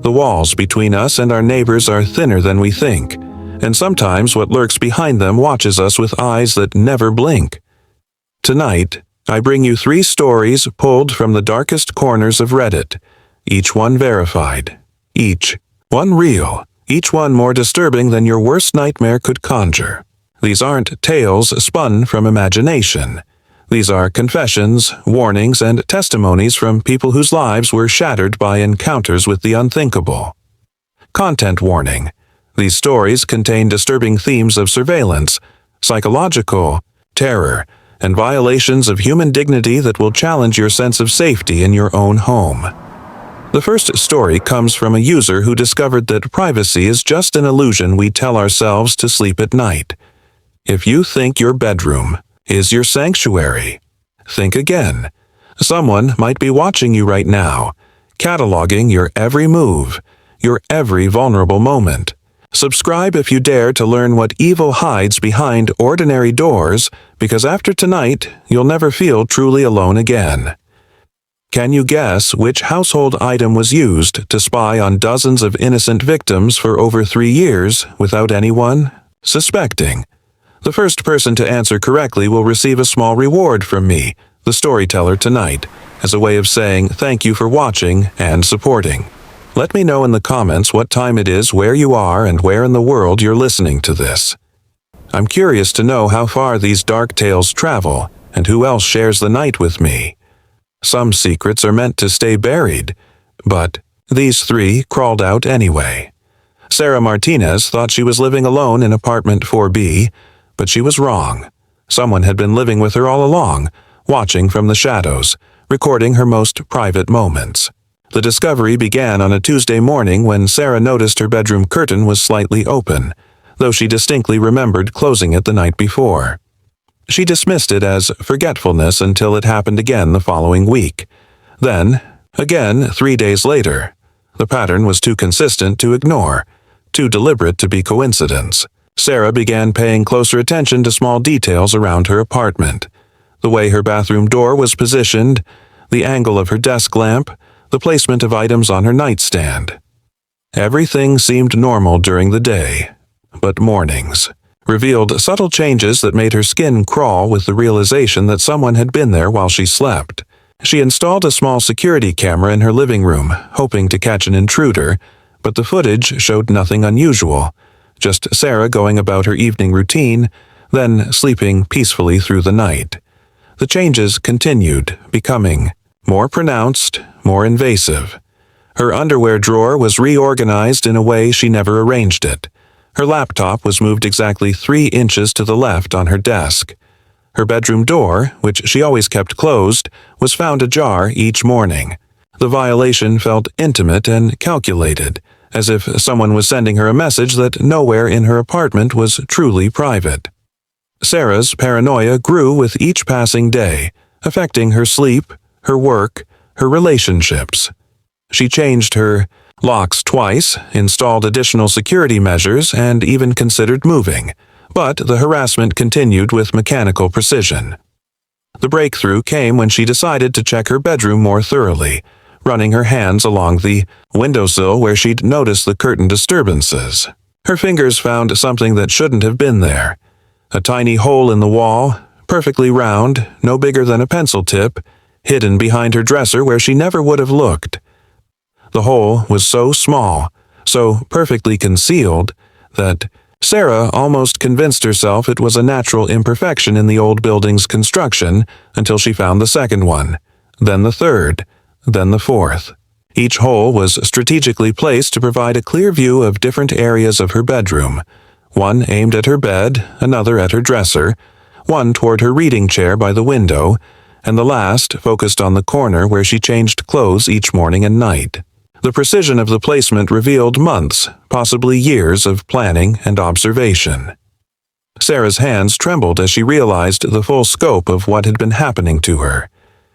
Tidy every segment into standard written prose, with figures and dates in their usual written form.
The walls between us and our neighbors are thinner than we think, and sometimes what lurks behind them watches us with eyes that never blink. Tonight, I bring you 3 stories pulled from the darkest corners of Reddit, each one verified, each one real, each one more disturbing than your worst nightmare could conjure. These aren't tales spun from imagination. These are confessions, warnings, and testimonies from people whose lives were shattered by encounters with the unthinkable. Content warning. These stories contain disturbing themes of surveillance, psychological, terror, and violations of human dignity that will challenge your sense of safety in your own home. The first story comes from a user who discovered that privacy is just an illusion we tell ourselves to sleep at night. If you think your bedroom is your sanctuary, think again. Someone might be watching you right now, cataloging your every move, your every vulnerable moment. Subscribe if you dare to learn what evil hides behind ordinary doors, because after tonight, you'll never feel truly alone again. Can you guess which household item was used to spy on dozens of innocent victims for over 3 years without anyone suspecting? The first person to answer correctly will receive a small reward from me, the storyteller, tonight, as a way of saying thank you for watching and supporting. Let me know in the comments what time it is, where you are, and where in the world you're listening to this. I'm curious to know how far these dark tales travel and who else shares the night with me. Some secrets are meant to stay buried, but these 3 crawled out anyway. Sarah Martinez thought she was living alone in apartment 4B, but she was wrong. Someone had been living with her all along, watching from the shadows, recording her most private moments. The discovery began on a Tuesday morning when Sarah noticed her bedroom curtain was slightly open, though she distinctly remembered closing it the night before. She dismissed it as forgetfulness until it happened again the following week. Then, again 3 days later. The pattern was too consistent to ignore, too deliberate to be coincidence. Sarah began paying closer attention to small details around her apartment. The way her bathroom door was positioned, the angle of her desk lamp, the placement of items on her nightstand. Everything seemed normal during the day, but mornings revealed subtle changes that made her skin crawl with the realization that someone had been there while she slept. She installed a small security camera in her living room, hoping to catch an intruder, but the footage showed nothing unusual, just Sarah going about her evening routine, then sleeping peacefully through the night. The changes continued, becoming more pronounced, more invasive. Her underwear drawer was reorganized in a way she never arranged it. Her laptop was moved exactly 3 inches to the left on her desk. Her bedroom door, which she always kept closed, was found ajar each morning. The violation felt intimate and calculated, as if someone was sending her a message that nowhere in her apartment was truly private. Sarah's paranoia grew with each passing day, affecting her sleep, her work, her relationships. She changed her locks twice, installed additional security measures, and even considered moving, but the harassment continued with mechanical precision. The breakthrough came when she decided to check her bedroom more thoroughly, running her hands along the windowsill where she'd noticed the curtain disturbances. Her fingers found something that shouldn't have been there. A tiny hole in the wall, perfectly round, no bigger than a pencil tip, hidden behind her dresser where she never would have looked. The hole was so small, so perfectly concealed, that Sarah almost convinced herself it was a natural imperfection in the old building's construction until she found the second one, then the third, then the fourth. Each hole was strategically placed to provide a clear view of different areas of her bedroom, one aimed at her bed, another at her dresser, one toward her reading chair by the window, and the last focused on the corner where she changed clothes each morning and night. The precision of the placement revealed months, possibly years of planning and observation. Sarah's hands trembled as she realized the full scope of what had been happening to her.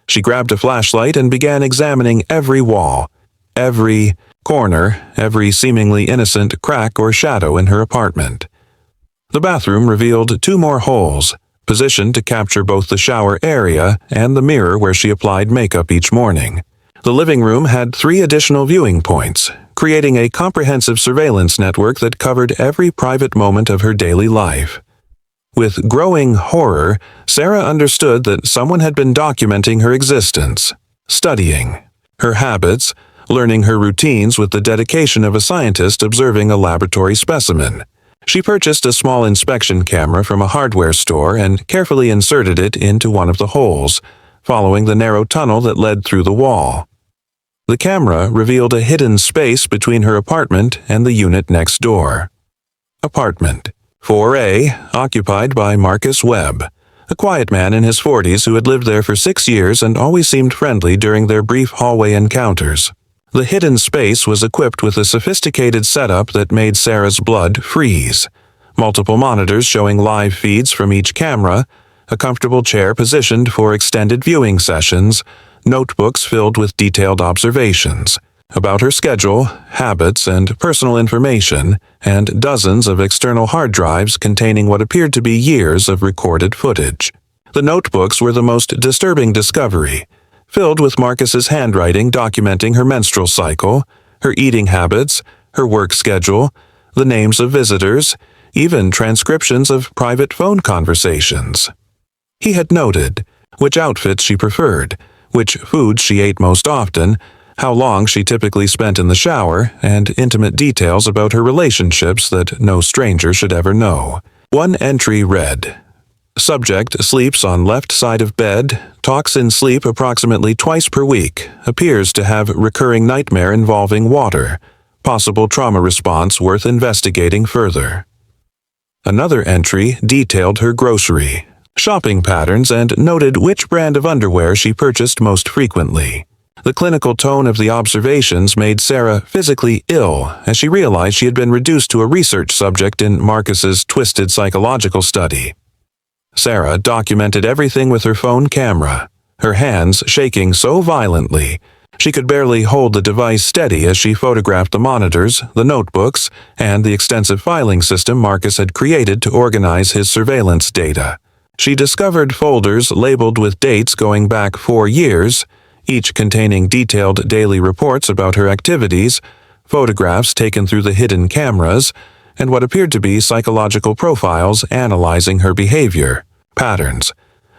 She grabbed a flashlight and began examining every wall, every corner, every seemingly innocent crack or shadow in her apartment. The bathroom revealed 2 more holes, positioned to capture both the shower area and the mirror where she applied makeup each morning. The living room had 3 additional viewing points, creating a comprehensive surveillance network that covered every private moment of her daily life. With growing horror, Sarah understood that someone had been documenting her existence, studying her habits, learning her routines with the dedication of a scientist observing a laboratory specimen. She purchased a small inspection camera from a hardware store and carefully inserted it into one of the holes, following the narrow tunnel that led through the wall. The camera revealed a hidden space between her apartment and the unit next door. Apartment 4A, occupied by Marcus Webb, a quiet man in his 40s who had lived there for 6 years and always seemed friendly during their brief hallway encounters. The hidden space was equipped with a sophisticated setup that made Sarah's blood freeze. Multiple monitors showing live feeds from each camera, a comfortable chair positioned for extended viewing sessions, notebooks filled with detailed observations about her schedule, habits, and personal information, and dozens of external hard drives containing what appeared to be years of recorded footage. The notebooks were the most disturbing discovery, filled with Marcus's handwriting documenting her menstrual cycle, her eating habits, her work schedule, the names of visitors, even transcriptions of private phone conversations. He had noted which outfits she preferred, which foods she ate most often, how long she typically spent in the shower, and intimate details about her relationships that no stranger should ever know. One entry read, "Subject sleeps on left side of bed, talks in sleep approximately twice per week, appears to have recurring nightmare involving water, possible trauma response worth investigating further." Another entry detailed her grocery, shopping patterns, and noted which brand of underwear she purchased most frequently. The clinical tone of the observations made Sarah physically ill as she realized she had been reduced to a research subject in Marcus's twisted psychological study. Sarah documented everything with her phone camera, her hands shaking so violently she could barely hold the device steady as she photographed the monitors, the notebooks, and the extensive filing system Marcus had created to organize his surveillance data. She discovered folders labeled with dates going back 4 years, each containing detailed daily reports about her activities, photographs taken through the hidden cameras, and what appeared to be psychological profiles analyzing her behavior, patterns.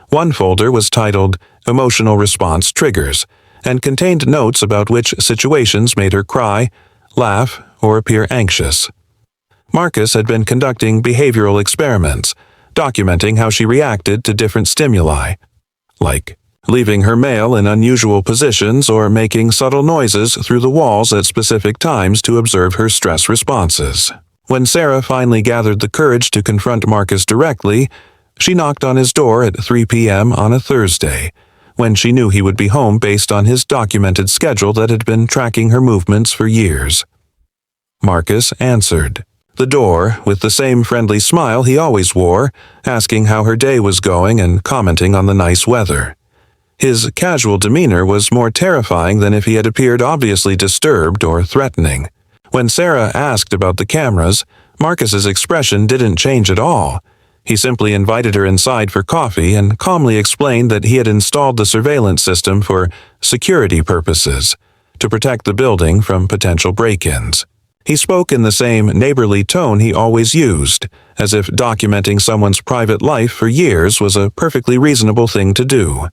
One folder was titled Emotional Response Triggers and contained notes about which situations made her cry, laugh, or appear anxious. Marcus had been conducting behavioral experiments, documenting how she reacted to different stimuli, like leaving her mail in unusual positions or making subtle noises through the walls at specific times to observe her stress responses. When Sarah finally gathered the courage to confront Marcus directly, she knocked on his door at 3 p.m. on a Thursday, when she knew he would be home based on his documented schedule that had been tracking her movements for years. Marcus answered the door with the same friendly smile he always wore, asking how her day was going and commenting on the nice weather. His casual demeanor was more terrifying than if he had appeared obviously disturbed or threatening. When Sarah asked about the cameras, Marcus's expression didn't change at all. He simply invited her inside for coffee and calmly explained that he had installed the surveillance system for security purposes, to protect the building from potential break-ins. He spoke in the same neighborly tone he always used, as if documenting someone's private life for years was a perfectly reasonable thing to do.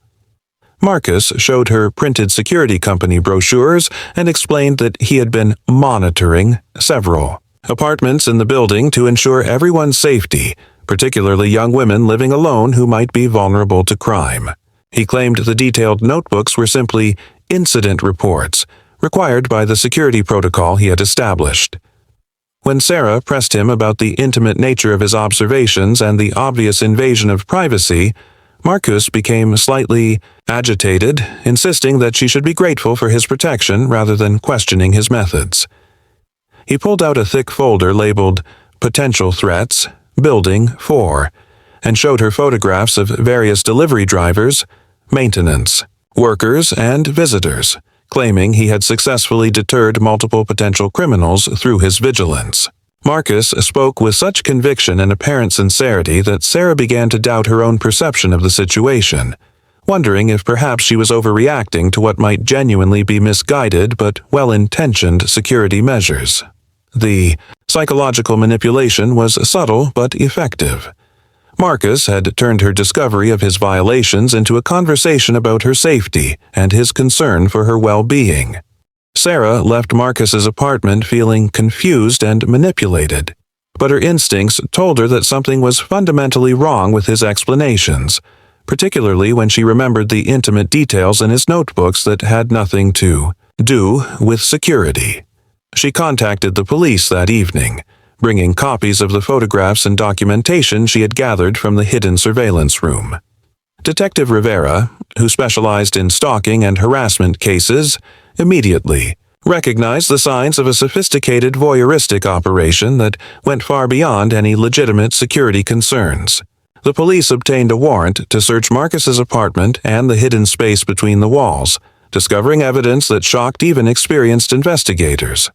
Marcus showed her printed security company brochures and explained that he had been monitoring several apartments in the building to ensure everyone's safety, particularly young women living alone who might be vulnerable to crime. He claimed the detailed notebooks were simply incident reports, required by the security protocol he had established. When Sarah pressed him about the intimate nature of his observations and the obvious invasion of privacy, Marcus became slightly agitated, insisting that she should be grateful for his protection rather than questioning his methods. He pulled out a thick folder labeled Potential Threats, Building 4, and showed her photographs of various delivery drivers, maintenance, workers, and visitors, claiming he had successfully deterred multiple potential criminals through his vigilance. Marcus spoke with such conviction and apparent sincerity that Sarah began to doubt her own perception of the situation. wondering if perhaps she was overreacting to what might genuinely be misguided but well-intentioned security measures. The psychological manipulation was subtle but effective. Marcus had turned her discovery of his violations into a conversation about her safety and his concern for her well-being. Sarah left Marcus's apartment feeling confused and manipulated, but her instincts told her that something was fundamentally wrong with his explanations, particularly when she remembered the intimate details in his notebooks that had nothing to do with security. She contacted the police that evening, bringing copies of the photographs and documentation she had gathered from the hidden surveillance room. Detective Rivera, who specialized in stalking and harassment cases, immediately recognized the signs of a sophisticated voyeuristic operation that went far beyond any legitimate security concerns. The police obtained a warrant to search Marcus's apartment and the hidden space between the walls, discovering evidence that shocked even experienced investigators.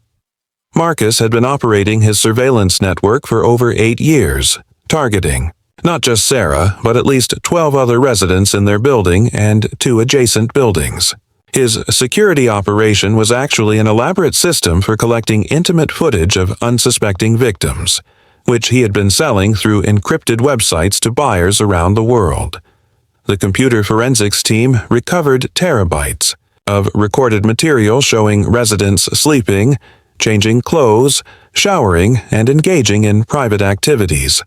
Marcus had been operating his surveillance network for over 8 years, targeting not just Sarah, but at least 12 other residents in their building and 2 adjacent buildings. His security operation was actually an elaborate system for collecting intimate footage of unsuspecting victims, which he had been selling through encrypted websites to buyers around the world. The computer forensics team recovered terabytes of recorded material showing residents sleeping, changing clothes, showering, and engaging in private activities,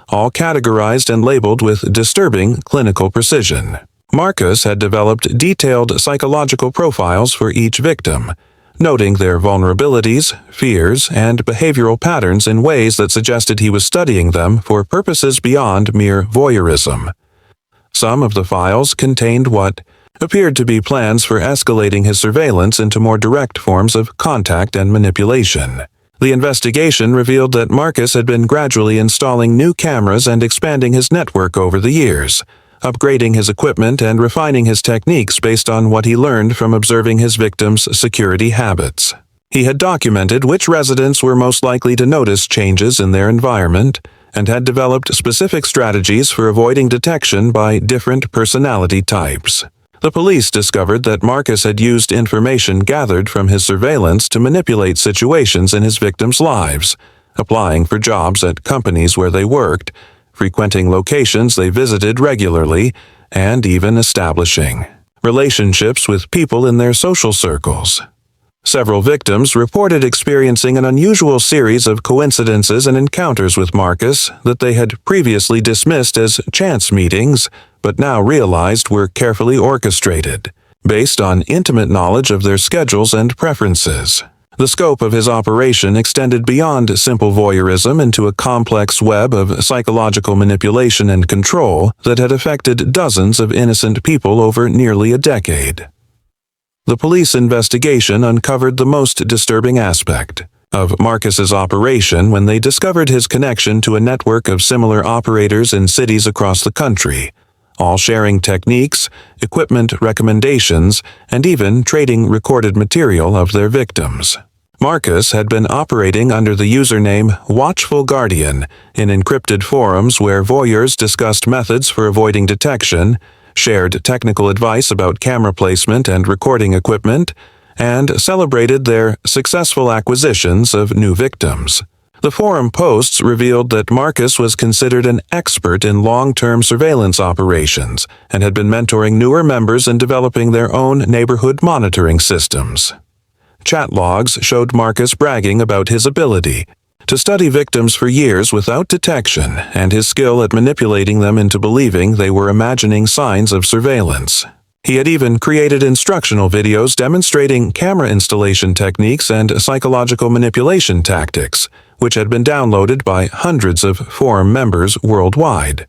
all categorized and labeled with disturbing clinical precision. Marcus had developed detailed psychological profiles for each victim, noting their vulnerabilities, fears, and behavioral patterns in ways that suggested he was studying them for purposes beyond mere voyeurism. Some of the files contained what appeared to be plans for escalating his surveillance into more direct forms of contact and manipulation. The investigation revealed that Marcus had been gradually installing new cameras and expanding his network over the years, upgrading his equipment and refining his techniques based on what he learned from observing his victims' security habits. He had documented which residents were most likely to notice changes in their environment and had developed specific strategies for avoiding detection by different personality types. The police discovered that Marcus had used information gathered from his surveillance to manipulate situations in his victims' lives, applying for jobs at companies where they worked, frequenting locations they visited regularly, and even establishing relationships with people in their social circles. Several victims reported experiencing an unusual series of coincidences and encounters with Marcus that they had previously dismissed as chance meetings, but now realized were carefully orchestrated, based on intimate knowledge of their schedules and preferences. The scope of his operation extended beyond simple voyeurism into a complex web of psychological manipulation and control that had affected dozens of innocent people over nearly a decade. The police investigation uncovered the most disturbing aspect of Marcus's operation when they discovered his connection to a network of similar operators in cities across the country, all sharing techniques, equipment recommendations, and even trading recorded material of their victims. Marcus had been operating under the username Watchful Guardian in encrypted forums where voyeurs discussed methods for avoiding detection, shared technical advice about camera placement and recording equipment, and celebrated their successful acquisitions of new victims. The forum posts revealed that Marcus was considered an expert in long-term surveillance operations and had been mentoring newer members in developing their own neighborhood monitoring systems. Chat logs showed Marcus bragging about his ability to study victims for years without detection and his skill at manipulating them into believing they were imagining signs of surveillance. He had even created instructional videos demonstrating camera installation techniques and psychological manipulation tactics, which had been downloaded by hundreds of forum members worldwide.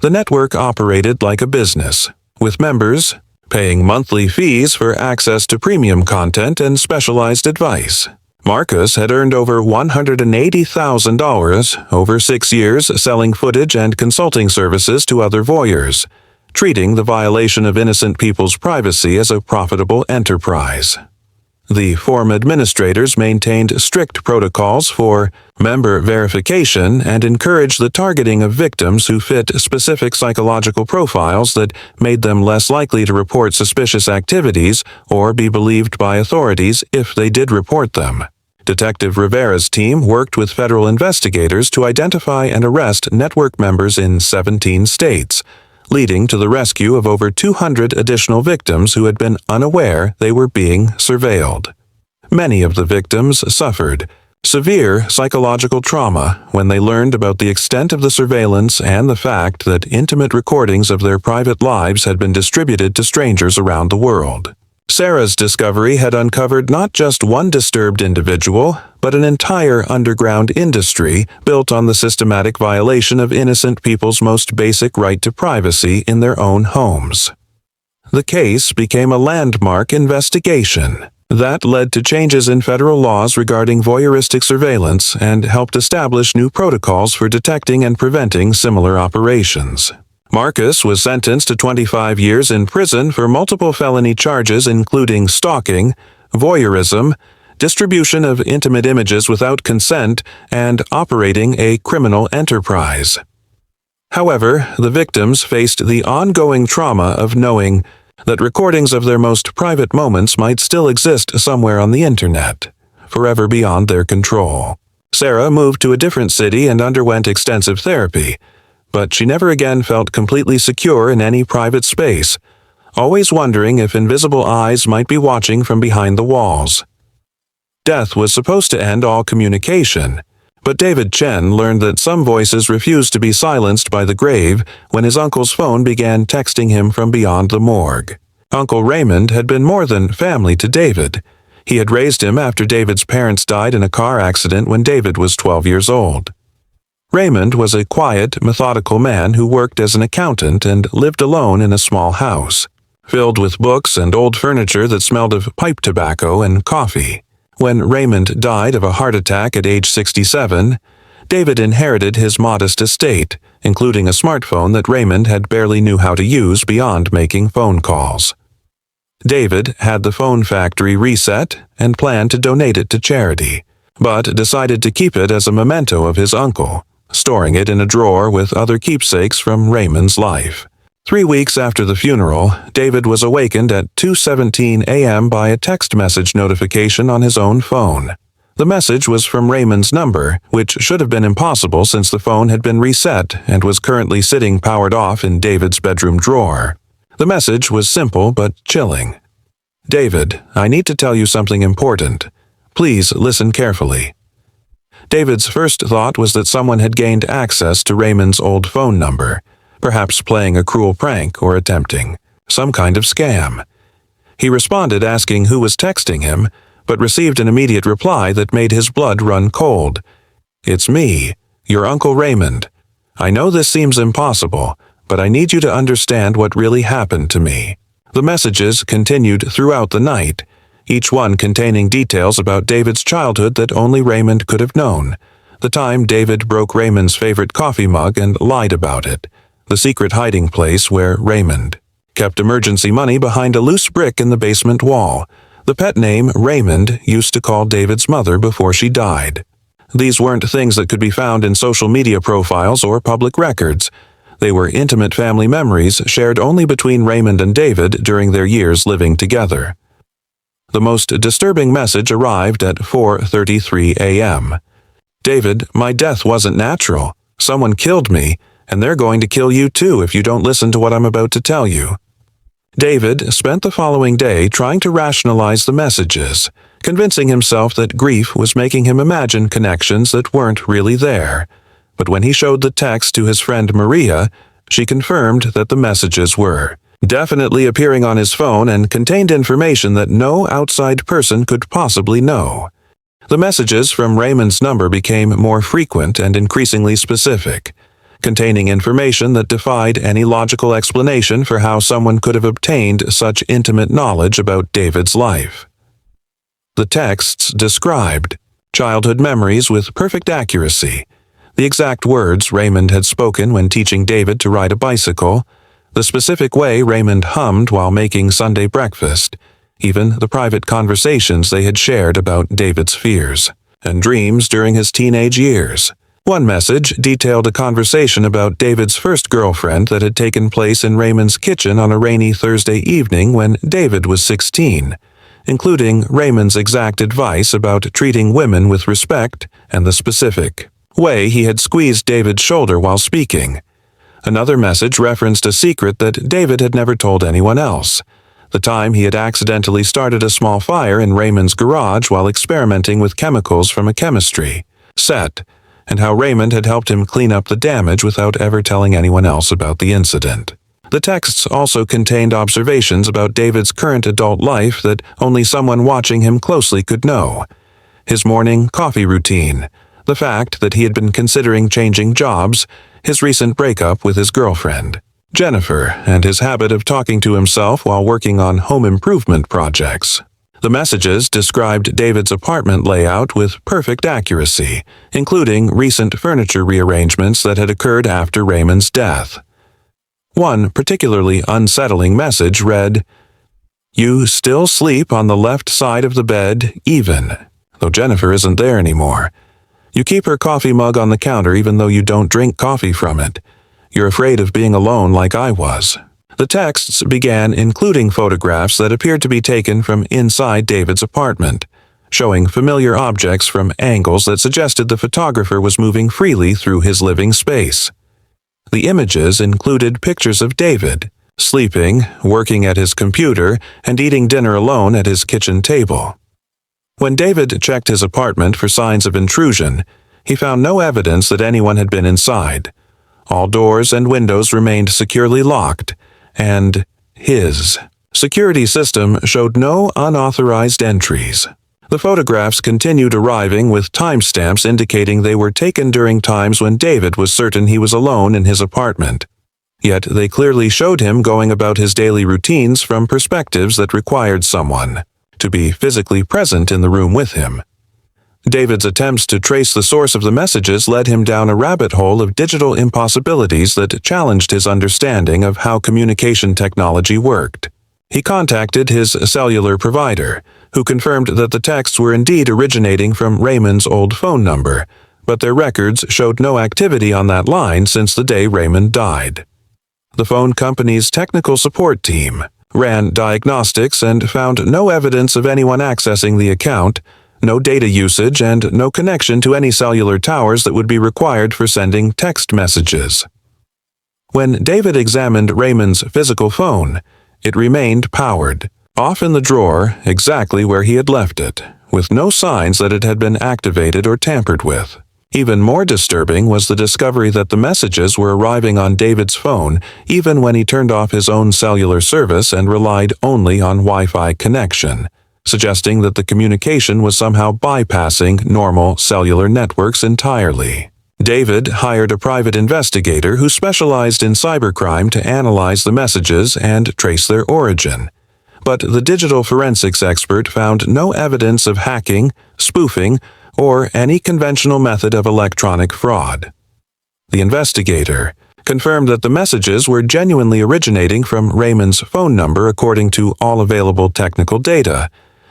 The network operated like a business, with members paying monthly fees for access to premium content and specialized advice. Marcus had earned over $180,000 over 6 years selling footage and consulting services to other voyeurs, treating the violation of innocent people's privacy as a profitable enterprise. The forum administrators maintained strict protocols for member verification and encouraged the targeting of victims who fit specific psychological profiles that made them less likely to report suspicious activities or be believed by authorities if they did report them. Detective Rivera's team worked with federal investigators to identify and arrest network members in 17 states, leading to the rescue of over 200 additional victims who had been unaware they were being surveilled. Many of the victims suffered severe psychological trauma when they learned about the extent of the surveillance and the fact that intimate recordings of their private lives had been distributed to strangers around the world. Sarah's discovery had uncovered not just one disturbed individual, but an entire underground industry built on the systematic violation of innocent people's most basic right to privacy in their own homes. The case became a landmark investigation that led to changes in federal laws regarding voyeuristic surveillance and helped establish new protocols for detecting and preventing similar operations. Marcus was sentenced to 25 years in prison for multiple felony charges including stalking, voyeurism, distribution of intimate images without consent, and operating a criminal enterprise. However, the victims faced the ongoing trauma of knowing that recordings of their most private moments might still exist somewhere on the internet, forever beyond their control. Sarah moved to a different city and underwent extensive therapy, but she never again felt completely secure in any private space, always wondering if invisible eyes might be watching from behind the walls. Death was supposed to end all communication, but David Chen learned that some voices refused to be silenced by the grave when his uncle's phone began texting him from beyond the morgue. Uncle Raymond had been more than family to David. He had raised him after David's parents died in a car accident when David was 12 years old. Raymond was a quiet, methodical man who worked as an accountant and lived alone in a small house, filled with books and old furniture that smelled of pipe tobacco and coffee. When Raymond died of a heart attack at age 67, David inherited his modest estate, including a smartphone that Raymond had barely knew how to use beyond making phone calls. David had the phone factory reset and planned to donate it to charity, but decided to keep it as a memento of his uncle, storing it in a drawer with other keepsakes from Raymond's life. 3 weeks after the funeral, David was awakened at 2:17 a.m. by a text message notification on his own phone. The message was from Raymond's number, which should have been impossible since the phone had been reset and was currently sitting powered off in David's bedroom drawer. The message was simple but chilling. "David, I need to tell you something important. Please listen carefully." David's first thought was that someone had gained access to Raymond's old phone number, perhaps playing a cruel prank or attempting some kind of scam. He responded asking who was texting him, but received an immediate reply that made his blood run cold. "It's me, your Uncle Raymond. I know this seems impossible, but I need you to understand what really happened to me." The messages continued throughout the night, each one containing details about David's childhood that only Raymond could have known. The time David broke Raymond's favorite coffee mug and lied about it. The secret hiding place where Raymond kept emergency money behind a loose brick in the basement wall. The pet name Raymond used to call David's mother before she died. These weren't things that could be found in social media profiles or public records. They were intimate family memories shared only between Raymond and David during their years living together. The most disturbing message arrived at 4:33 a.m. "David, my death wasn't natural. Someone killed me, and they're going to kill you too if you don't listen to what I'm about to tell you." David spent the following day trying to rationalize the messages, convincing himself that grief was making him imagine connections that weren't really there. But when he showed the text to his friend Maria, she confirmed that the messages were definitely appearing on his phone and contained information that no outside person could possibly know. The messages from Raymond's number became more frequent and increasingly specific, containing information that defied any logical explanation for how someone could have obtained such intimate knowledge about David's life. The texts described childhood memories with perfect accuracy, the exact words Raymond had spoken when teaching David to ride a bicycle, the specific way Raymond hummed while making Sunday breakfast, even the private conversations they had shared about David's fears and dreams during his teenage years. One message detailed a conversation about David's first girlfriend that had taken place in Raymond's kitchen on a rainy Thursday evening when David was 16, including Raymond's exact advice about treating women with respect and the specific way he had squeezed David's shoulder while speaking. Another message referenced a secret that David had never told anyone else: the time he had accidentally started a small fire in Raymond's garage while experimenting with chemicals from a chemistry set, and how Raymond had helped him clean up the damage without ever telling anyone else about the incident. The texts also contained observations about David's current adult life that only someone watching him closely could know: his morning coffee routine, the fact that he had been considering changing jobs, his recent breakup with his girlfriend, Jennifer, and his habit of talking to himself while working on home improvement projects. The messages described David's apartment layout with perfect accuracy, including recent furniture rearrangements that had occurred after Raymond's death. One particularly unsettling message read, "You still sleep on the left side of the bed, even, though Jennifer isn't there anymore. You keep her coffee mug on the counter even though you don't drink coffee from it. You're afraid of being alone like I was." The texts began including photographs that appeared to be taken from inside David's apartment, showing familiar objects from angles that suggested the photographer was moving freely through his living space. The images included pictures of David, sleeping, working at his computer, and eating dinner alone at his kitchen table. When David checked his apartment for signs of intrusion, he found no evidence that anyone had been inside. All doors and windows remained securely locked, and his security system showed no unauthorized entries. The photographs continued arriving with timestamps indicating they were taken during times when David was certain he was alone in his apartment. Yet they clearly showed him going about his daily routines from perspectives that required someone to be physically present in the room with him. David's attempts to trace the source of the messages led him down a rabbit hole of digital impossibilities that challenged his understanding of how communication technology worked. He contacted his cellular provider, who confirmed that the texts were indeed originating from Raymond's old phone number, but their records showed no activity on that line since the day Raymond died. The phone company's technical support team ran diagnostics and found no evidence of anyone accessing the account, no data usage, and no connection to any cellular towers that would be required for sending text messages. When David examined Raymond's physical phone, it remained powered, off in the drawer exactly where he had left it, with no signs that it had been activated or tampered with. Even more disturbing was the discovery that the messages were arriving on David's phone even when he turned off his own cellular service and relied only on Wi-Fi connection, suggesting that the communication was somehow bypassing normal cellular networks entirely. David hired a private investigator who specialized in cybercrime to analyze the messages and trace their origin. But the digital forensics expert found no evidence of hacking, spoofing, or any conventional method of electronic fraud. The investigator confirmed that the messages were genuinely originating from Raymond's phone number according to all available technical data,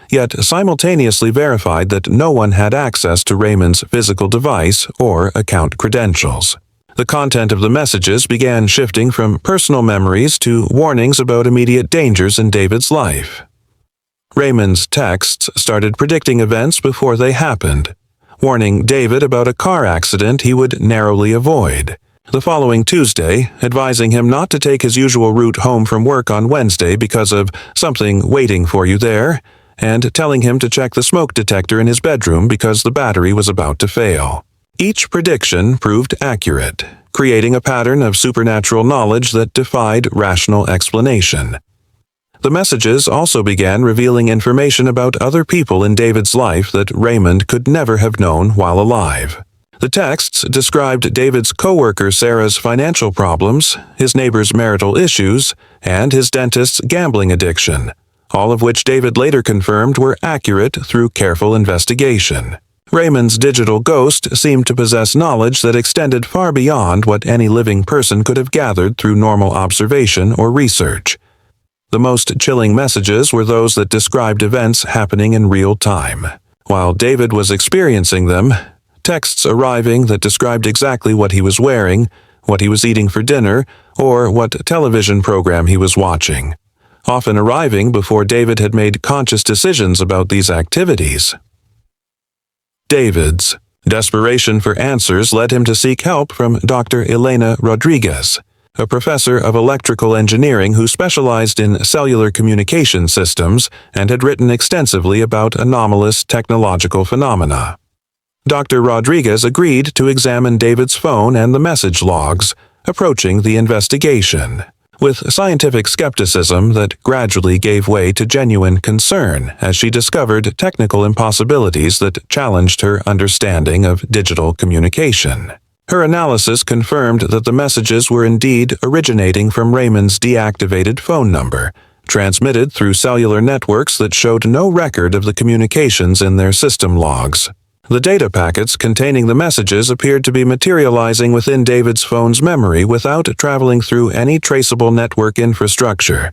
yet simultaneously verified that no one had access to Raymond's physical device or account credentials. The content of the messages began shifting from personal memories to warnings about immediate dangers in David's life. Raymond's texts started predicting events before they happened, warning David about a car accident he would narrowly avoid. The following Tuesday, advising him not to take his usual route home from work on Wednesday because of something waiting for you there, and telling him to check the smoke detector in his bedroom because the battery was about to fail. Each prediction proved accurate, creating a pattern of supernatural knowledge that defied rational explanation. The messages also began revealing information about other people in David's life that Raymond could never have known while alive. The texts described David's coworker Sarah's financial problems, his neighbor's marital issues, and his dentist's gambling addiction, all of which David later confirmed were accurate through careful investigation. Raymond's digital ghost seemed to possess knowledge that extended far beyond what any living person could have gathered through normal observation or research. The most chilling messages were those that described events happening in real time. While David was experiencing them, texts arriving that described exactly what he was wearing, what he was eating for dinner, or what television program he was watching, often arriving before David had made conscious decisions about these activities. David's desperation for answers led him to seek help from Dr. Elena Rodriguez, a professor of electrical engineering who specialized in cellular communication systems and had written extensively about anomalous technological phenomena. Dr. Rodriguez agreed to examine David's phone and the message logs, approaching the investigation with scientific skepticism that gradually gave way to genuine concern as she discovered technical impossibilities that challenged her understanding of digital communication. Her analysis confirmed that the messages were indeed originating from Raymond's deactivated phone number, transmitted through cellular networks that showed no record of the communications in their system logs. The data packets containing the messages appeared to be materializing within David's phone's memory without traveling through any traceable network infrastructure,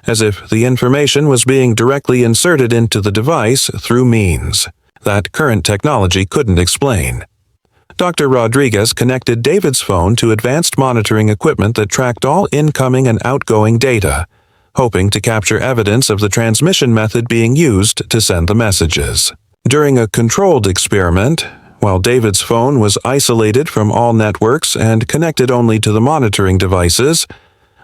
as if the information was being directly inserted into the device through means that current technology couldn't explain. Dr. Rodriguez connected David's phone to advanced monitoring equipment that tracked all incoming and outgoing data, hoping to capture evidence of the transmission method being used to send the messages. During a controlled experiment, while David's phone was isolated from all networks and connected only to the monitoring devices,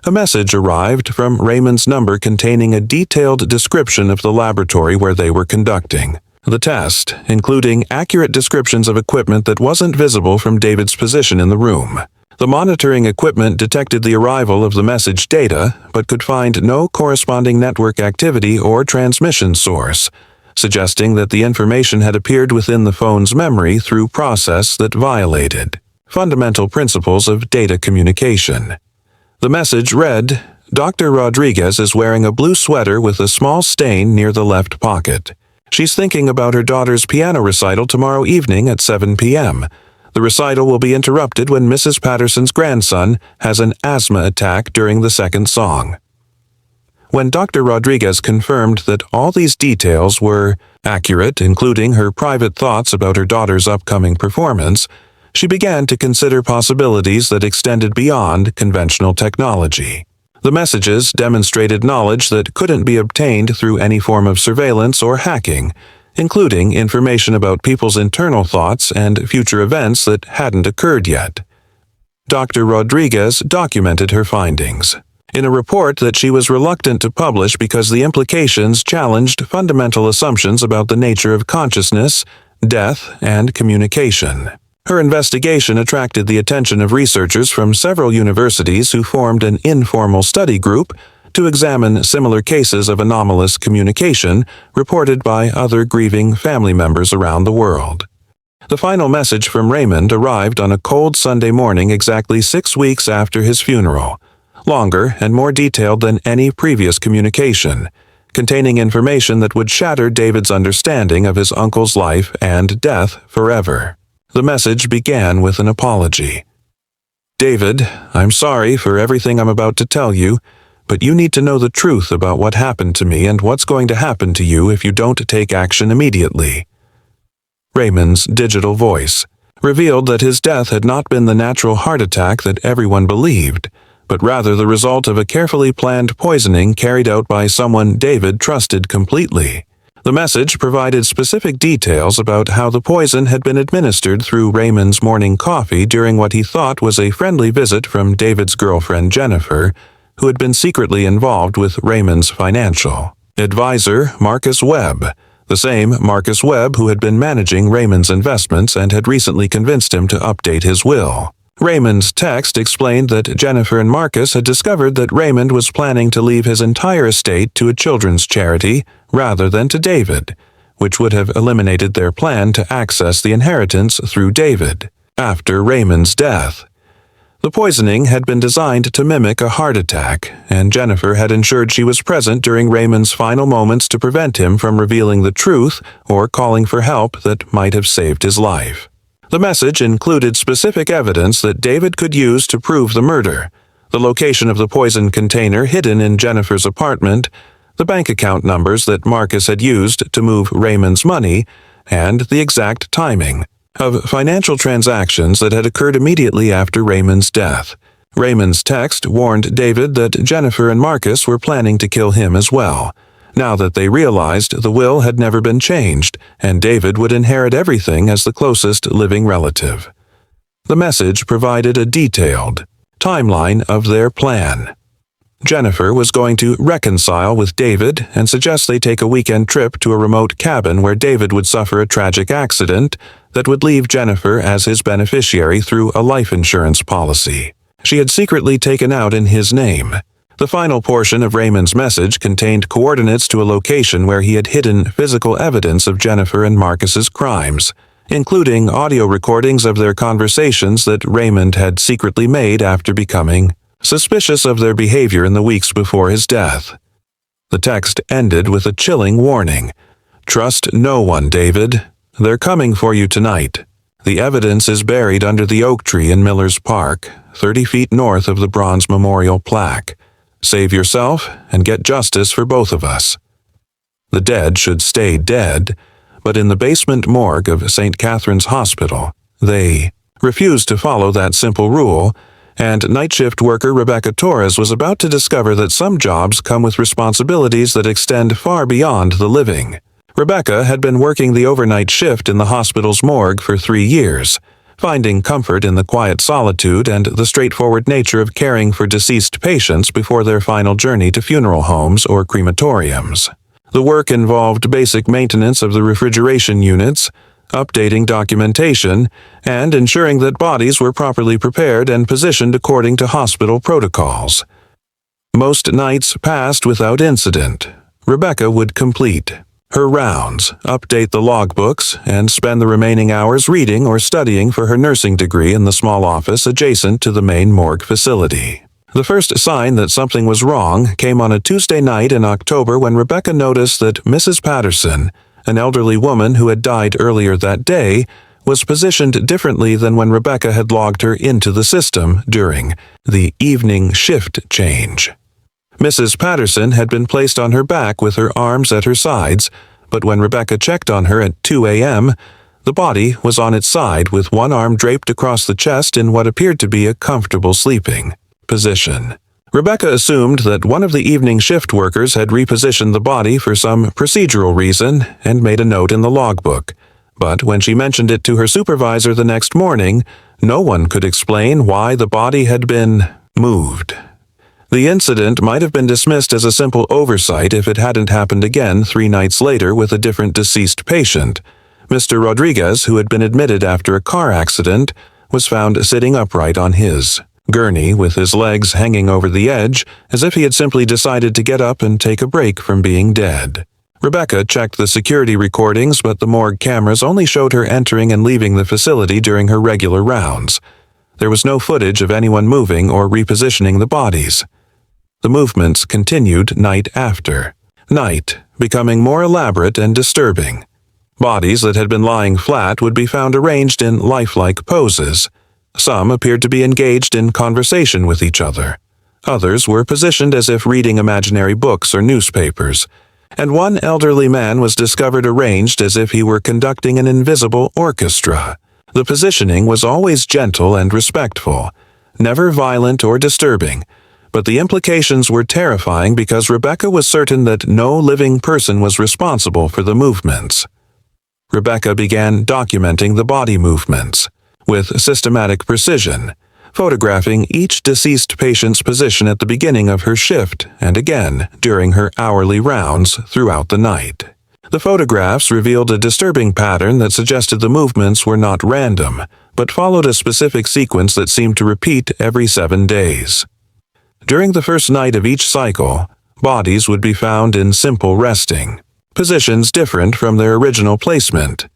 a message arrived from Raymond's number containing a detailed description of the laboratory where they were conducting the test, including accurate descriptions of equipment that wasn't visible from David's position in the room. The monitoring equipment detected the arrival of the message data, but could find no corresponding network activity or transmission source, suggesting that the information had appeared within the phone's memory through process that violated fundamental principles of data communication. The message read, "Dr. Rodriguez is wearing a blue sweater with a small stain near the left pocket. She's thinking about her daughter's piano recital tomorrow evening at 7 p.m. The recital will be interrupted when Mrs. Patterson's grandson has an asthma attack during the second song." When Dr. Rodriguez confirmed that all these details were accurate, including her private thoughts about her daughter's upcoming performance, she began to consider possibilities that extended beyond conventional technology. The messages demonstrated knowledge that couldn't be obtained through any form of surveillance or hacking, including information about people's internal thoughts and future events that hadn't occurred yet. Dr. Rodriguez documented her findings in a report that she was reluctant to publish because the implications challenged fundamental assumptions about the nature of consciousness, death, and communication. Her investigation attracted the attention of researchers from several universities who formed an informal study group to examine similar cases of anomalous communication reported by other grieving family members around the world. The final message from Raymond arrived on a cold Sunday morning exactly 6 weeks after his funeral, longer and more detailed than any previous communication, containing information that would shatter David's understanding of his uncle's life and death forever. The message began with an apology. "David, I'm sorry for everything I'm about to tell you, but you need to know the truth about what happened to me and what's going to happen to you if you don't take action immediately." Raymond's digital voice revealed that his death had not been the natural heart attack that everyone believed, but rather the result of a carefully planned poisoning carried out by someone David trusted completely. The message provided specific details about how the poison had been administered through Raymond's morning coffee during what he thought was a friendly visit from David's girlfriend Jennifer, who had been secretly involved with Raymond's financial advisor, Marcus Webb, the same Marcus Webb who had been managing Raymond's investments and had recently convinced him to update his will. Raymond's text explained that Jennifer and Marcus had discovered that Raymond was planning to leave his entire estate to a children's charity rather than to David, which would have eliminated their plan to access the inheritance through David after Raymond's death. The poisoning had been designed to mimic a heart attack, and Jennifer had ensured she was present during Raymond's final moments to prevent him from revealing the truth or calling for help that might have saved his life. The message included specific evidence that David could use to prove the murder, the location of the poison container hidden in Jennifer's apartment, the bank account numbers that Marcus had used to move Raymond's money, and the exact timing of financial transactions that had occurred immediately after Raymond's death. Raymond's text warned David that Jennifer and Marcus were planning to kill him as well, now that they realized the will had never been changed and David would inherit everything as the closest living relative. The message provided a detailed timeline of their plan. Jennifer was going to reconcile with David and suggest they take a weekend trip to a remote cabin where David would suffer a tragic accident that would leave Jennifer as his beneficiary through a life insurance policy she had secretly taken out in his name. The final portion of Raymond's message contained coordinates to a location where he had hidden physical evidence of Jennifer and Marcus's crimes, including audio recordings of their conversations that Raymond had secretly made after becoming suspicious of their behavior in the weeks before his death. The text ended with a chilling warning. "Trust no one, David. They're coming for you tonight. The evidence is buried under the oak tree in Miller's Park, 30 feet north of the bronze memorial plaque. Save yourself and get justice for both of us." The dead should stay dead, but in the basement morgue of St. Catherine's Hospital, they refused to follow that simple rule, and night shift worker Rebecca Torres was about to discover that some jobs come with responsibilities that extend far beyond the living. Rebecca had been working the overnight shift in the hospital's morgue for 3 years, finding comfort in the quiet solitude and the straightforward nature of caring for deceased patients before their final journey to funeral homes or crematoriums. The work involved basic maintenance of the refrigeration units, updating documentation, and ensuring that bodies were properly prepared and positioned according to hospital protocols. Most nights passed without incident. Rebecca would complete her rounds, update the logbooks, and spend the remaining hours reading or studying for her nursing degree in the small office adjacent to the main morgue facility. The first sign that something was wrong came on a Tuesday night in October when Rebecca noticed that Mrs. Patterson, an elderly woman who had died earlier that day, was positioned differently than when Rebecca had logged her into the system during the evening shift change. Mrs. Patterson had been placed on her back with her arms at her sides, but when Rebecca checked on her at 2 a.m., the body was on its side with one arm draped across the chest in what appeared to be a comfortable sleeping position. Rebecca assumed that one of the evening shift workers had repositioned the body for some procedural reason and made a note in the logbook. But when she mentioned it to her supervisor the next morning, no one could explain why the body had been moved. The incident might have been dismissed as a simple oversight if it hadn't happened again 3 nights later with a different deceased patient. Mr. Rodriguez, who had been admitted after a car accident, was found sitting upright on his gurney with his legs hanging over the edge, as if he had simply decided to get up and take a break from being dead. Rebecca checked the security recordings, but the morgue cameras only showed her entering and leaving the facility during her regular rounds. There was no footage of anyone moving or repositioning the bodies. The movements continued night after night, becoming more elaborate and disturbing. Bodies that had been lying flat would be found arranged in lifelike poses. Some appeared to be engaged in conversation with each other. Others were positioned as if reading imaginary books or newspapers. And one elderly man was discovered arranged as if he were conducting an invisible orchestra. The positioning was always gentle and respectful, never violent or disturbing, but the implications were terrifying because Rebecca was certain that no living person was responsible for the movements. Rebecca began documenting the body movements with systematic precision, photographing each deceased patient's position at the beginning of her shift and again during her hourly rounds throughout the night. The photographs revealed a disturbing pattern that suggested the movements were not random, but followed a specific sequence that seemed to repeat every 7 days. During the first night of each cycle, bodies would be found in simple resting, positions different from their original placement.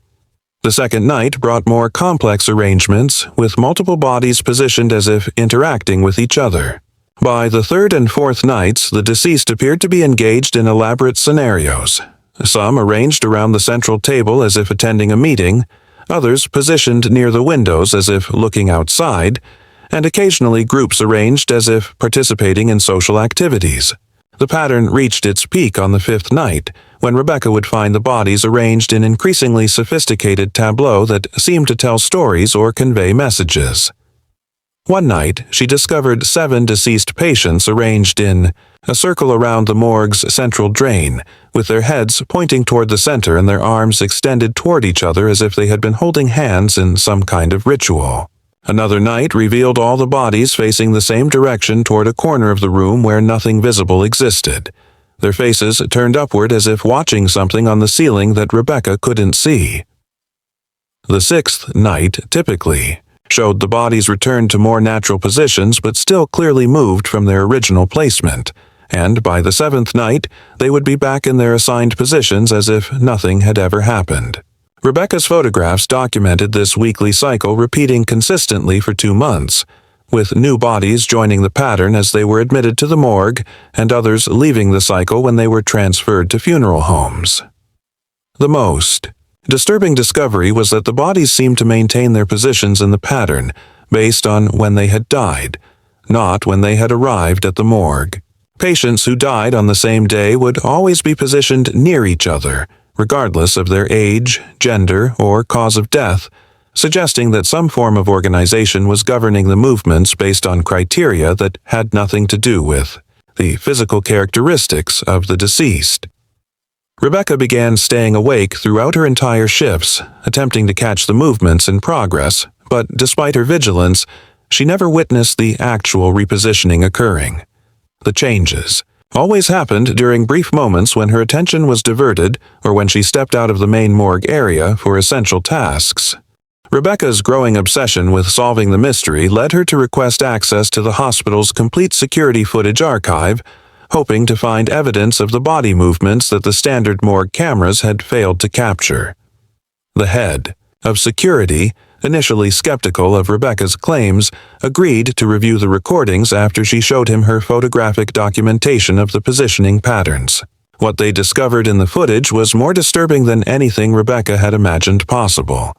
The second night brought more complex arrangements, with multiple bodies positioned as if interacting with each other. By the third and fourth nights, the deceased appeared to be engaged in elaborate scenarios, some arranged around the central table as if attending a meeting, others positioned near the windows as if looking outside, and occasionally groups arranged as if participating in social activities. The pattern reached its peak on the fifth night, when Rebecca would find the bodies arranged in increasingly sophisticated tableaux that seemed to tell stories or convey messages. One night, she discovered 7 deceased patients arranged in a circle around the morgue's central drain, with their heads pointing toward the center and their arms extended toward each other as if they had been holding hands in some kind of ritual. Another night revealed all the bodies facing the same direction toward a corner of the room where nothing visible existed, their faces turned upward as if watching something on the ceiling that Rebecca couldn't see. The sixth night, typically, showed the bodies returned to more natural positions but still clearly moved from their original placement, and by the seventh night, they would be back in their assigned positions as if nothing had ever happened. Rebecca's photographs documented this weekly cycle repeating consistently for 2 months, with new bodies joining the pattern as they were admitted to the morgue and others leaving the cycle when they were transferred to funeral homes. The most disturbing discovery was that the bodies seemed to maintain their positions in the pattern based on when they had died, not when they had arrived at the morgue. Patients who died on the same day would always be positioned near each other, regardless of their age, gender, or cause of death, suggesting that some form of organization was governing the movements based on criteria that had nothing to do with the physical characteristics of the deceased. Rebecca began staying awake throughout her entire shifts, attempting to catch the movements in progress, but despite her vigilance, she never witnessed the actual repositioning occurring. The changes always happened during brief moments when her attention was diverted or when she stepped out of the main morgue area for essential tasks. Rebecca's growing obsession with solving the mystery led her to request access to the hospital's complete security footage archive, hoping to find evidence of the body movements that the standard morgue cameras had failed to capture. The head of security, initially skeptical of Rebecca's claims, agreed to review the recordings after she showed him her photographic documentation of the positioning patterns. What they discovered in the footage was more disturbing than anything Rebecca had imagined possible.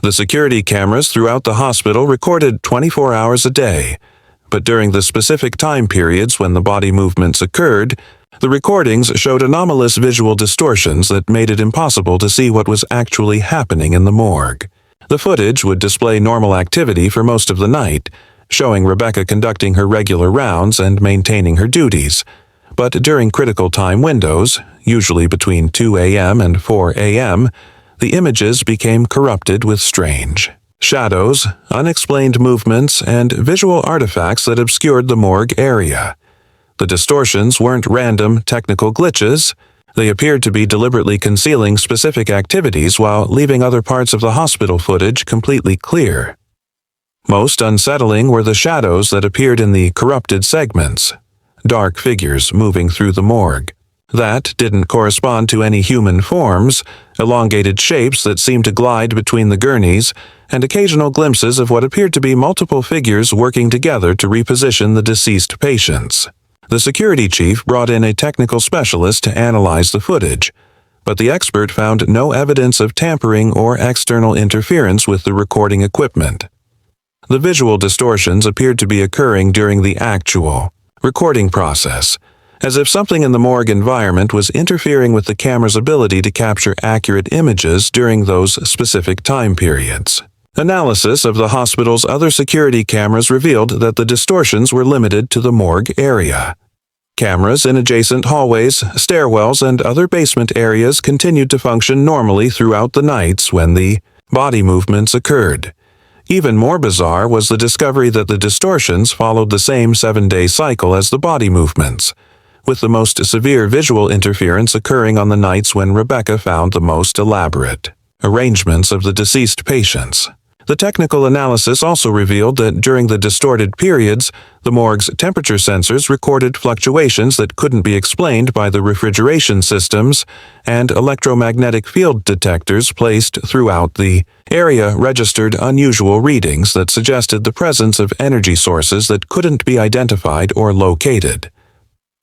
The security cameras throughout the hospital recorded 24 hours a day, but during the specific time periods when the body movements occurred, the recordings showed anomalous visual distortions that made it impossible to see what was actually happening in the morgue. The footage would display normal activity for most of the night, showing Rebecca conducting her regular rounds and maintaining her duties, but during critical time windows, usually between 2 a.m. and 4 a.m., the images became corrupted with strange shadows, unexplained movements, and visual artifacts that obscured the morgue area. The distortions weren't random technical glitches. They appeared to be deliberately concealing specific activities while leaving other parts of the hospital footage completely clear. Most unsettling were the shadows that appeared in the corrupted segments, dark figures moving through the morgue. That didn't correspond to any human forms, elongated shapes that seemed to glide between the gurneys, and occasional glimpses of what appeared to be multiple figures working together to reposition the deceased patients. The security chief brought in a technical specialist to analyze the footage, but the expert found no evidence of tampering or external interference with the recording equipment. The visual distortions appeared to be occurring during the actual recording process, as if something in the morgue environment was interfering with the camera's ability to capture accurate images during those specific time periods. Analysis of the hospital's other security cameras revealed that the distortions were limited to the morgue area. Cameras in adjacent hallways, stairwells, and other basement areas continued to function normally throughout the nights when the body movements occurred. Even more bizarre was the discovery that the distortions followed the same 7-day cycle as the body movements, with the most severe visual interference occurring on the nights when Rebecca found the most elaborate arrangements of the deceased patients. The technical analysis also revealed that during the distorted periods, the morgue's temperature sensors recorded fluctuations that couldn't be explained by the refrigeration systems, and electromagnetic field detectors placed throughout the area registered unusual readings that suggested the presence of energy sources that couldn't be identified or located.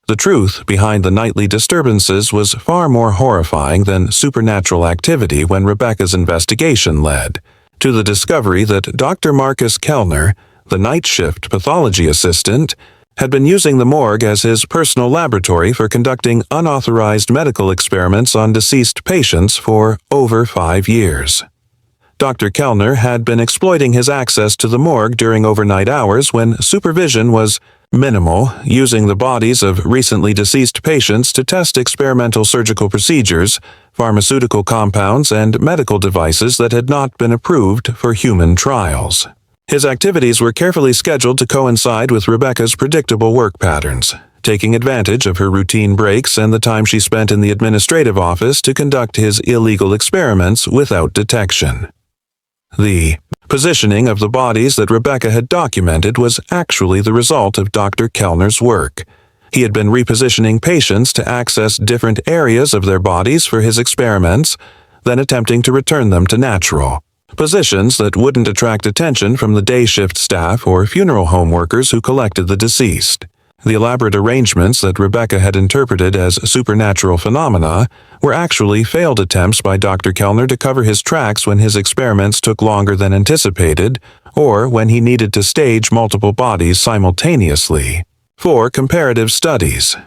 The truth behind the nightly disturbances was far more horrifying than supernatural activity when Rebecca's investigation led to the discovery that Dr. Marcus Kellner, the night shift pathology assistant, had been using the morgue as his personal laboratory for conducting unauthorized medical experiments on deceased patients for over 5 years. Dr. Kellner had been exploiting his access to the morgue during overnight hours when supervision was minimal, using the bodies of recently deceased patients to test experimental surgical procedures, pharmaceutical compounds, and medical devices that had not been approved for human trials. His activities were carefully scheduled to coincide with Rebecca's predictable work patterns, taking advantage of her routine breaks and the time she spent in the administrative office to conduct his illegal experiments without detection. The positioning of the bodies that Rebecca had documented was actually the result of Dr. Kellner's work. He had been repositioning patients to access different areas of their bodies for his experiments, then attempting to return them to natural positions that wouldn't attract attention from the day shift staff or funeral home workers who collected the deceased. The elaborate arrangements that Rebecca had interpreted as supernatural phenomena were actually failed attempts by Dr. Kellner to cover his tracks when his experiments took longer than anticipated, or when he needed to stage multiple bodies simultaneously. For comparative studies,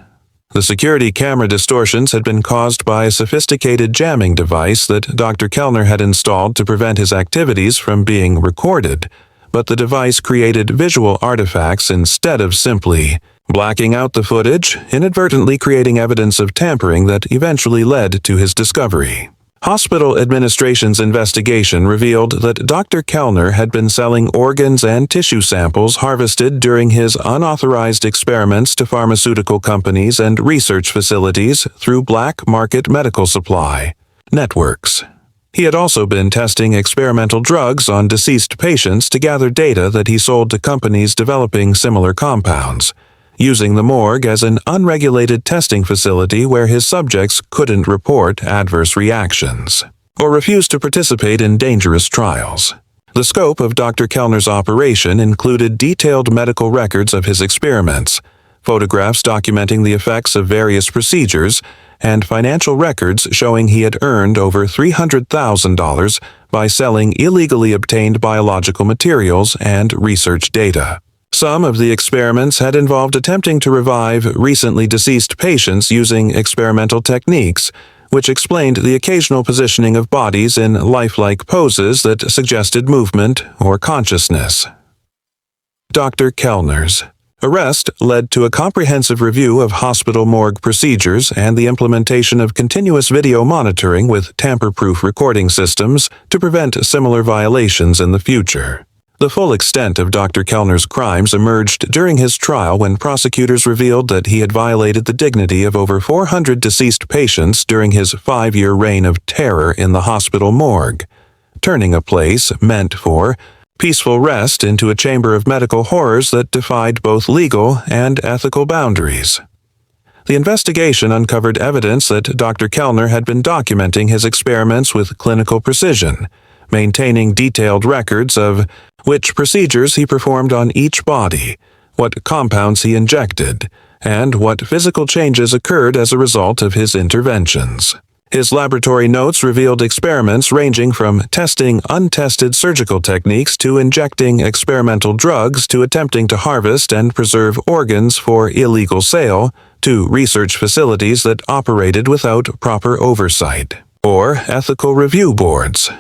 the security camera distortions had been caused by a sophisticated jamming device that Dr. Kellner had installed to prevent his activities from being recorded, but the device created visual artifacts instead of simply blacking out the footage, inadvertently creating evidence of tampering that eventually led to his discovery. Hospital administration's investigation revealed that Dr. Kellner had been selling organs and tissue samples harvested during his unauthorized experiments to pharmaceutical companies and research facilities through black market medical supply networks. He had also been testing experimental drugs on deceased patients to gather data that he sold to companies developing similar compounds, using the morgue as an unregulated testing facility where his subjects couldn't report adverse reactions or refuse to participate in dangerous trials. The scope of Dr. Kellner's operation included detailed medical records of his experiments, photographs documenting the effects of various procedures, and financial records showing he had earned over $300,000 by selling illegally obtained biological materials and research data. Some of the experiments had involved attempting to revive recently deceased patients using experimental techniques, which explained the occasional positioning of bodies in lifelike poses that suggested movement or consciousness. Dr. Kellner's arrest led to a comprehensive review of hospital morgue procedures and the implementation of continuous video monitoring with tamper-proof recording systems to prevent similar violations in the future. The full extent of Dr. Kellner's crimes emerged during his trial when prosecutors revealed that he had violated the dignity of over 400 deceased patients during his 5-year reign of terror in the hospital morgue, turning a place meant for peaceful rest into a chamber of medical horrors that defied both legal and ethical boundaries. The investigation uncovered evidence that Dr. Kellner had been documenting his experiments with clinical precision, maintaining detailed records of which procedures he performed on each body, what compounds he injected, and what physical changes occurred as a result of his interventions. His laboratory notes revealed experiments ranging from testing untested surgical techniques to injecting experimental drugs to attempting to harvest and preserve organs for illegal sale to research facilities that operated without proper oversight or ethical review boards.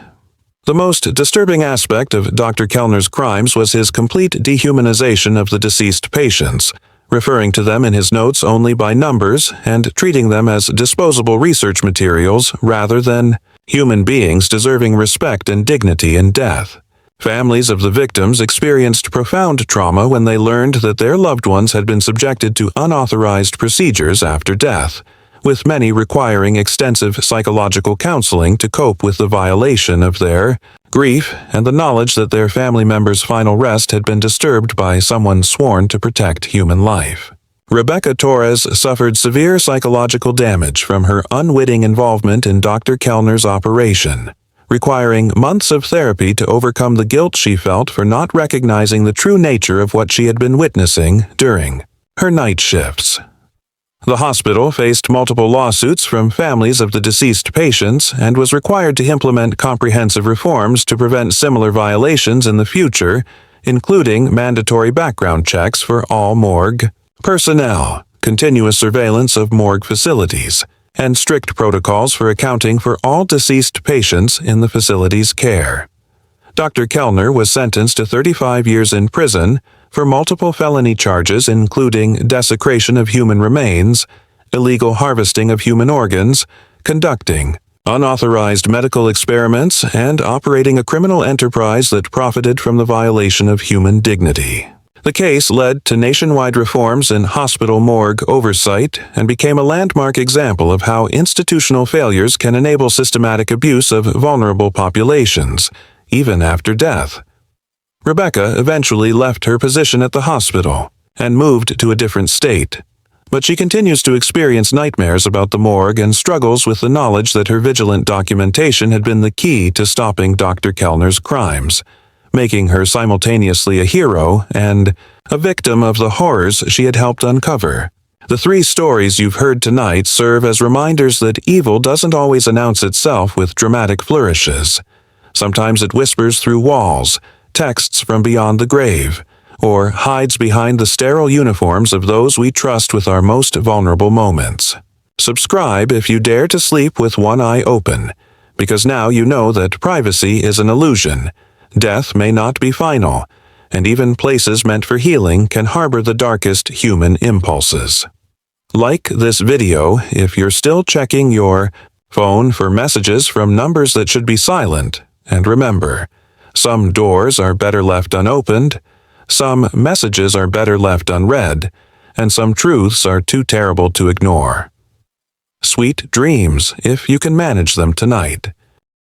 The most disturbing aspect of Dr. Kellner's crimes was his complete dehumanization of the deceased patients, referring to them in his notes only by numbers and treating them as disposable research materials rather than human beings deserving respect and dignity in death. Families of the victims experienced profound trauma when they learned that their loved ones had been subjected to unauthorized procedures after death, with many requiring extensive psychological counseling to cope with the violation of their grief and the knowledge that their family member's final rest had been disturbed by someone sworn to protect human life. Rebecca Torres suffered severe psychological damage from her unwitting involvement in Dr. Kellner's operation, requiring months of therapy to overcome the guilt she felt for not recognizing the true nature of what she had been witnessing during her night shifts. The hospital faced multiple lawsuits from families of the deceased patients and was required to implement comprehensive reforms to prevent similar violations in the future, including mandatory background checks for all morgue personnel, continuous surveillance of morgue facilities, and strict protocols for accounting for all deceased patients in the facility's care. Dr. Kellner was sentenced to 35 years in prison for multiple felony charges including desecration of human remains, illegal harvesting of human organs, conducting unauthorized medical experiments, and operating a criminal enterprise that profited from the violation of human dignity. The case led to nationwide reforms in hospital morgue oversight and became a landmark example of how institutional failures can enable systematic abuse of vulnerable populations, even after death. Rebecca eventually left her position at the hospital and moved to a different state, but she continues to experience nightmares about the morgue and struggles with the knowledge that her vigilant documentation had been the key to stopping Dr. Kellner's crimes, making her simultaneously a hero and a victim of the horrors she had helped uncover. The 3 stories you've heard tonight serve as reminders that evil doesn't always announce itself with dramatic flourishes. Sometimes it whispers through walls, texts from beyond the grave, or hides behind the sterile uniforms of those we trust with our most vulnerable moments. Subscribe if you dare to sleep with one eye open, because now you know that privacy is an illusion. Death may not be final, and even places meant for healing can harbor the darkest human impulses. Like this video if you're still checking your phone for messages from numbers that should be silent, and remember, some doors are better left unopened, some messages are better left unread, and some truths are too terrible to ignore. Sweet dreams if you can manage them tonight.